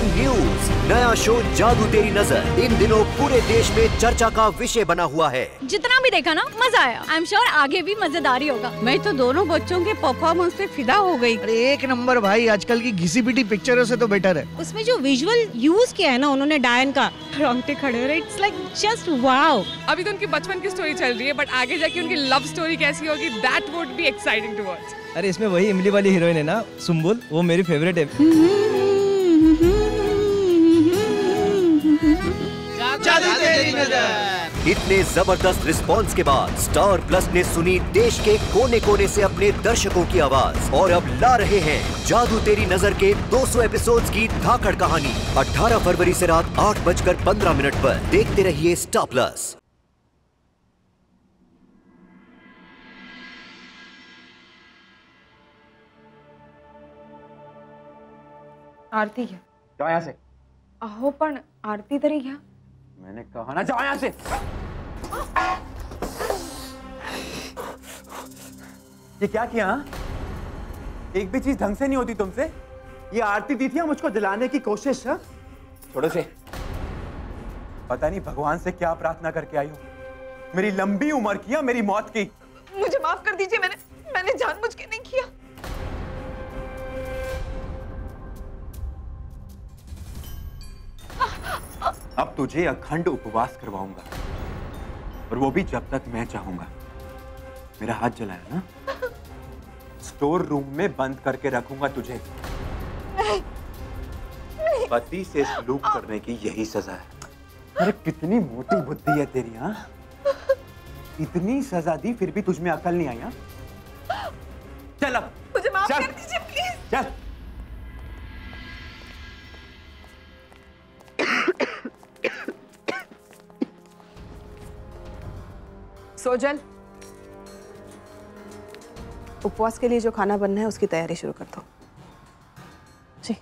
Breaking news, नया show जादू तेरी नजर इन दिनों पूरे देश में चर्चा का विषय बना हुआ है। जितना भी देखा ना मजा आया। आई एम श्योर आगे भी मजेदार ही होगा। मैं तो दोनों बच्चों के परफॉर्मेंस पे फिदा हो गई। अरे एक नंबर भाई, आजकल की घिसी पिटी पिक्चरों से तो बेटर है। उसमें जो विजुअल यूज किया है ना उन्होंने डायन का, रोंगटे खड़े हो रहे। It's like just wow. अभी तो उनकी बचपन की स्टोरी चल रही है, बट आगे जाके उनकी लव स्टोरी कैसी होगी, that would be exciting to watch. अरे इसमें वही इमली वाली हीरोइन है ना, सुम्बुल, वो मेरी फेवरेट है। जादू तेरी नजर। इतने जबरदस्त रिस्पांस के बाद स्टार प्लस ने सुनी देश के कोने कोने से अपने दर्शकों की आवाज और अब ला रहे हैं जादू तेरी नजर के 200 एपिसोड्स की धाकड़ कहानी। 18 फरवरी से रात 8:15 पर देखते रहिए स्टार प्लस। आरती है। जाओ यहाँ से। अहो पण आरती तरी घ्या। मैंने कहा ना जाओ यहाँ से। ये क्या किया? एक भी चीज ढंग से नहीं होती तुमसे। ये आरती दी थी मुझको दिलाने की कोशिश। है छोड़ो से। पता नहीं भगवान से क्या प्रार्थना करके आई हो। मेरी लंबी उम्र की या मेरी मौत की। मुझे माफ कर दीजिए, मैंने जानबूझ के नहीं किया। अब तुझे अखंड उपवास करवाऊंगा, और वो भी जब तक मैं चाहूंगा। मेरा हाथ जलाया ना, स्टोर रूम में बंद करके रखूंगा तुझे। पति से सलूक करने की यही सजा है। अरे कितनी मोटी बुद्धि है तेरी। हाँ, इतनी सजा दी फिर भी तुझ में अकल नहीं आई। हाँ, चल अब मुझे माफ चल। कर दीजिए प्लीज। चल। सोजल, उपवास के लिए जो खाना बनना है उसकी तैयारी शुरू कर दो। जी।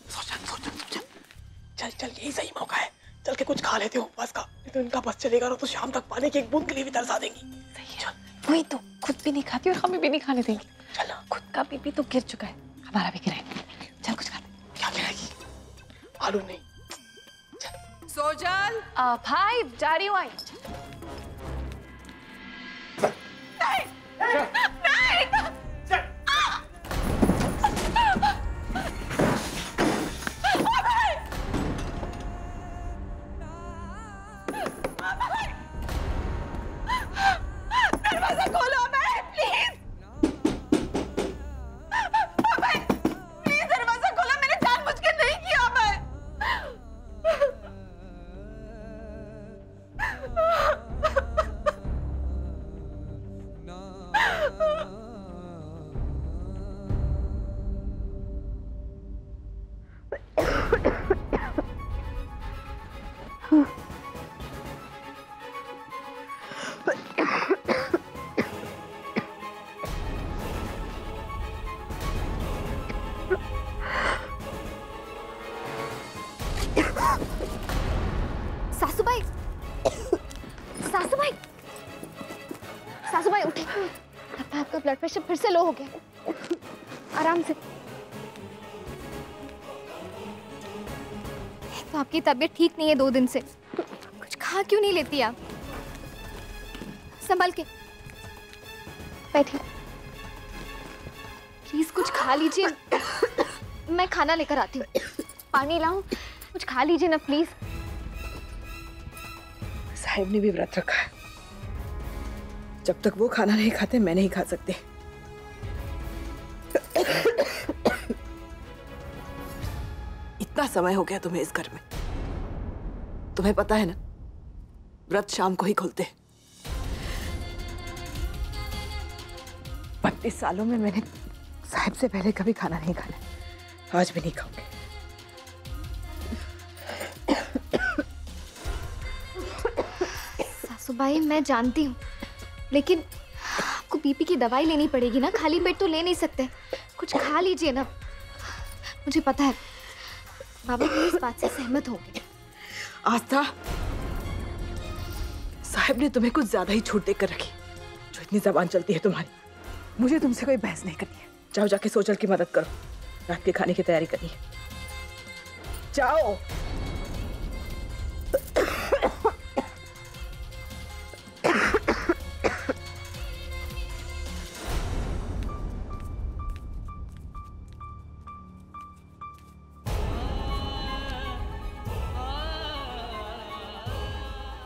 सोचल, चल यही सही मौका है। चल के कुछ खा लेते हो उपवास का, नहीं तो इनका बस चलेगा तो शाम तक पानी की एक बूंद के लिए भी तरसा देंगी। सही है। वही तो, खुद भी नहीं खाती और हमें भी नहीं खाने देंगी। चल खुद का बीपी तो गिर चुका है, हमारा भी गिराएंगे। चल कुछ खाते। क्या गिराएगी? आलू नहीं। सोजल। भाई जा रही हूँ। आई दरवाजा खोलो प्लीज। प्लीज दरवाजा खोलो, मैंने जानबूझ के नहीं किया। सासूबाई, सासूबाई, सासूबाई उठे। आपका ब्लड प्रेशर फिर से लो हो गया। आराम से। तो आपकी तबीयत ठीक नहीं है 2 दिन से। कुछ खा क्यों नहीं लेती आप? संभल के बैठिए। प्लीज कुछ खा लीजिए। मैं खाना लेकर आती हूँ। पानी लाऊं? कुछ खा लीजिए ना प्लीज। साहिब ने भी व्रत रखा है। जब तक वो खाना नहीं खाते मैं नहीं खा सकती। इतना समय हो गया तुम्हें इस घर में। तुम्हें पता है ना, व्रत शाम को ही खुलते हैं। 32 सालों में मैंने साहिब से पहले कभी खाना नहीं खाया। आज भी नहीं खाऊंगी। सासूबाई मैं जानती हूँ, लेकिन आपको बीपी की दवाई लेनी पड़ेगी ना। खाली पेट तो ले नहीं सकते। कुछ खा लीजिए ना। मुझे पता है बाबा भी इस बात से सहमत होंगे। आस्था, साहिब ने तुम्हें कुछ ज्यादा ही छूट देकर रखी। जो इतनी जबान चलती है तुम्हारी। मुझे तुमसे कोई बहस नहीं करनी है। जाओ जाके सोचल की मदद करो, रात के खाने की तैयारी करिए। जाओ।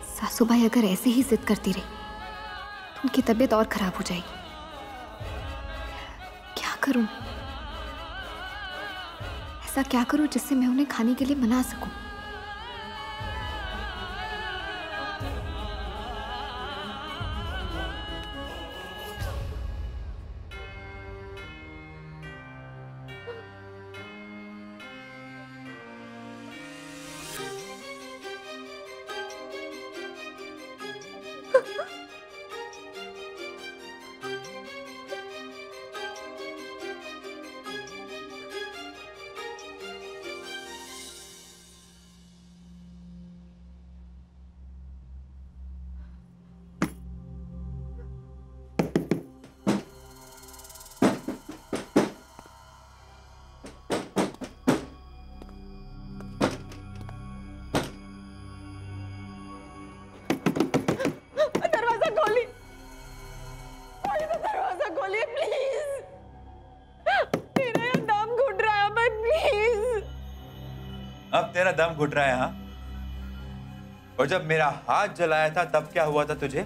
सासूबाई अगर ऐसे ही जिद करती रही तो उनकी तबीयत और खराब हो जाएगी। क्या करूं? ऐसा क्या करूं जिससे मैं उन्हें खाने के लिए मना सकूं? अब तेरा दम घुट रहा है? हाँ, और जब मेरा हाथ जलाया था तब क्या हुआ था तुझे?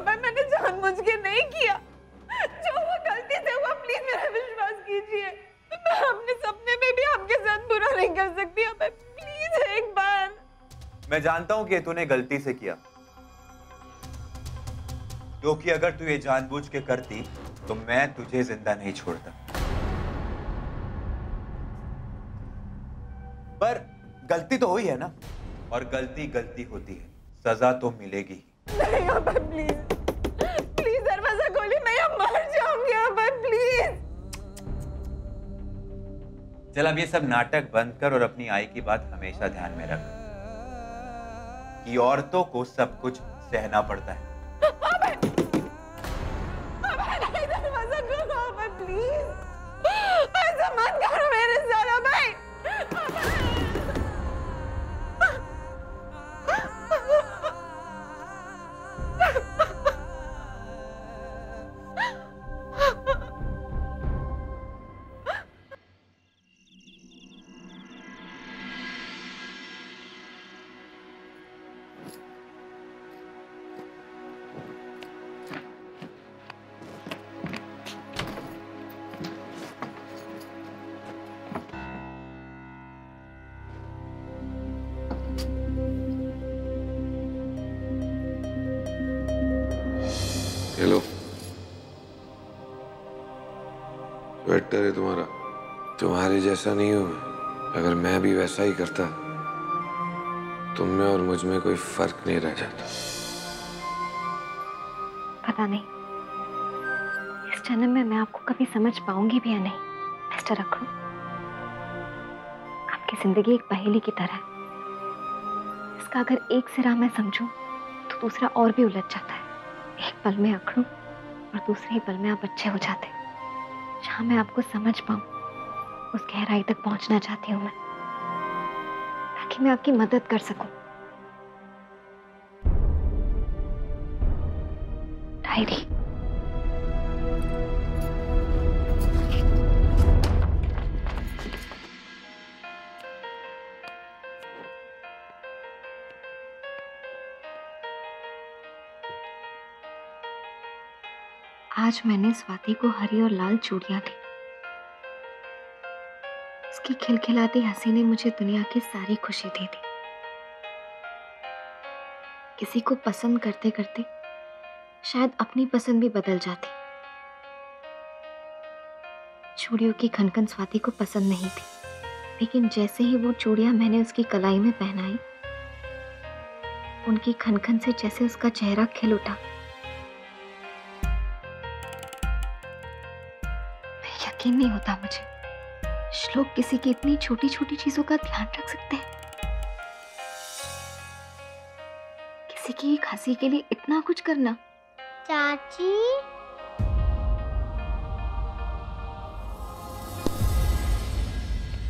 मैंने जानबूझ के नहीं किया, जो वो गलती से हुआ, प्लीज मेरा विश्वास कीजिए। मैं अपने सपने में भी आपके साथ बुरा नहीं कर सकती, प्लीज एक बार। मैं जानता हूं कि तूने गलती से किया, क्योंकि अगर तू ये जानबूझ के करती तो मैं तुझे जिंदा नहीं छोड़ता। पर गलती तो हुई है ना, और गलती गलती होती है, सजा तो मिलेगी। नहीं अबे, प्लीज प्लीज दरवाजा खोलिए, मैं यहाँ मर जाऊंगी अबे, प्लीज। चल अब ये सब नाटक बंद कर और अपनी आई की बात हमेशा ध्यान में रख कि औरतों को सब कुछ सहना पड़ता है। दरवाजा खोलो अबे, प्लीज। ऐसा मत करो मेरे साथ अबे। हेलो, स्वेटर है तुम्हारा। तुम्हारे जैसा नहीं हूं मैं। अगर मैं भी वैसा ही करता, तुम में और मुझ में कोई फर्क नहीं रह जाता। पता नहीं इस जन्म में मैं आपको कभी समझ पाऊंगी भी या नहीं। मिस्टर अखरू, आपकी जिंदगी एक पहेली की तरह है। इसका अगर एक सिरा मैं समझूं तो दूसरा और भी उलझ जाता है। एक पल में अखड़ूं और दूसरे ही पल में आप अच्छे हो जाते। जहां मैं आपको समझ पाऊं उस गहराई तक पहुंचना चाहती हूं मैं, ताकि मैं आपकी मदद कर सकूं। डायरी। आज मैंने स्वाति को हरी और लाल चूड़ियां दी। उसकी खिलखिलाती हंसी ने मुझे दुनिया की सारी खुशी दे दी। किसी को पसंद करते करते शायद अपनी पसंद भी बदल जाती। चूड़ियों की खनखन स्वाति को पसंद नहीं थी, लेकिन जैसे ही वो चूड़ियां मैंने उसकी कलाई में पहनाई, उनकी खनखन से जैसे उसका चेहरा खिल उठा। यकीन नहीं होता मुझे, श्लोक किसी की इतनी छोटी छोटी चीजों का ध्यान रख सकते हैं। किसी की एक हंसी के लिए इतना कुछ करना। चाची,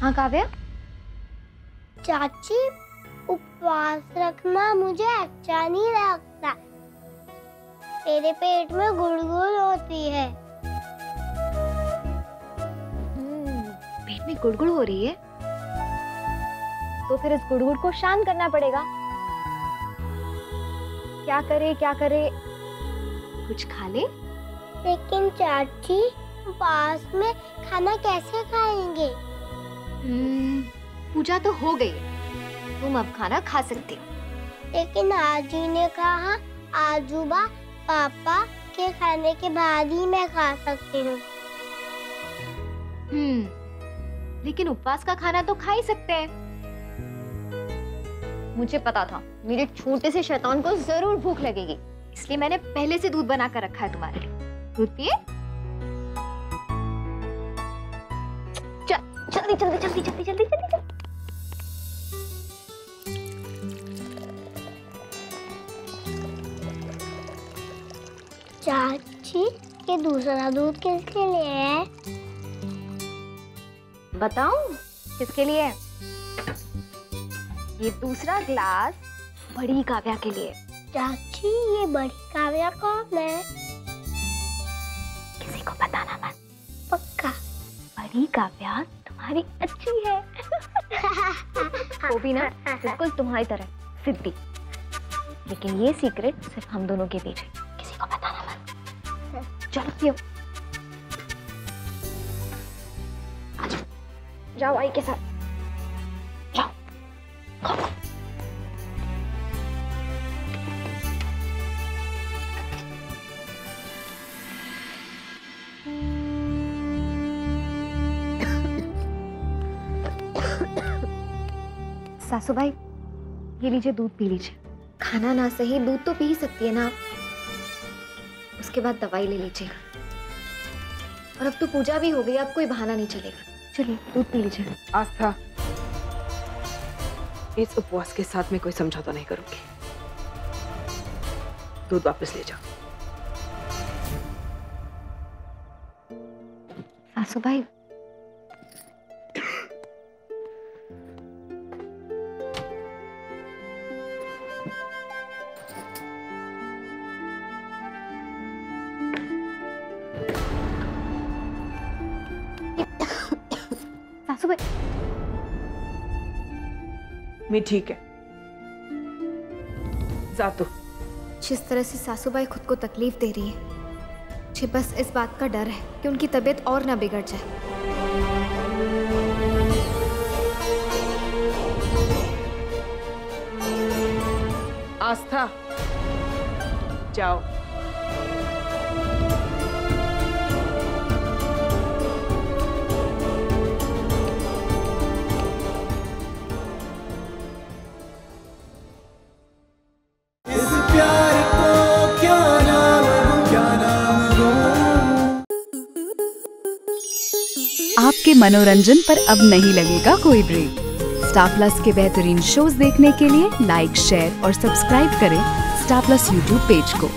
हाँ काव्या? चाची, उपवास रखना मुझे अच्छा नहीं लगता। मेरे पेट में गुड़गुड़ होती है। पेट में गुड़गुड़ हो रही है तो फिर इस गुड़गुड़ को शांत करना पड़ेगा। क्या करे कुछ खा ले। लेकिन चाची, उपवास में खाना कैसे खाएंगे? पूजा तो हो गई, तुम अब खाना खा सकती हो। लेकिन आजी ने कहा आजूबा पापा के खाने के बाद ही मैं खा सकती हूँ। लेकिन उपवास का खाना तो खा ही सकते हैं। मुझे पता था मेरे छोटे से शैतान को जरूर भूख लगेगी, इसलिए मैंने पहले से दूध बना कर रखा है तुम्हारे लिए। दूध पिए? जल्दी जल्दी जल्दी जल्दी जल्दी जल्दी। चाची, ये दूसरा दूध किसके लिए है? बताऊं किसके लिए है? ये दूसरा ग्लास बड़ी काव्या के लिए। चाची, ये बड़ी काव्या कौन है? किसी को बताना मत। पक्का? बड़ी काव्या तुम्हारी अच्छी है। वो भी ना बिल्कुल तुम्हारी तरह सिद्धि। लेकिन ये सीक्रेट सिर्फ हम दोनों के बीच है, किसी को बताना मत। चलो पियो। जाओ आई के साथ जाओ। खाओ। सासू भाई, ये लीजिए दूध पी लीजिए। खाना ना सही दूध तो पी ही सकती है ना आप। उसके बाद दवाई ले लीजिएगा। और अब तो पूजा भी हो गई, अब कोई बहाना नहीं चलेगा। चलिए दूध पी लीजिए। आस्था, इस उपवास के साथ मैं कोई समझौता नहीं करूंगी। दूध वापस ले जाओ। सासू भाई, सासू भाई, मैं ठीक है, जा तू। जिस तरह से सासूबाई खुद को तकलीफ दे रही है, मुझे बस इस बात का डर है कि उनकी तबीयत और ना बिगड़ जाए। आस्था, जाओ। आपके मनोरंजन पर अब नहीं लगेगा कोई ब्रेक। स्टार प्लस के बेहतरीन शोज देखने के लिए लाइक, शेयर और सब्सक्राइब करें स्टार प्लस यूट्यूब पेज को।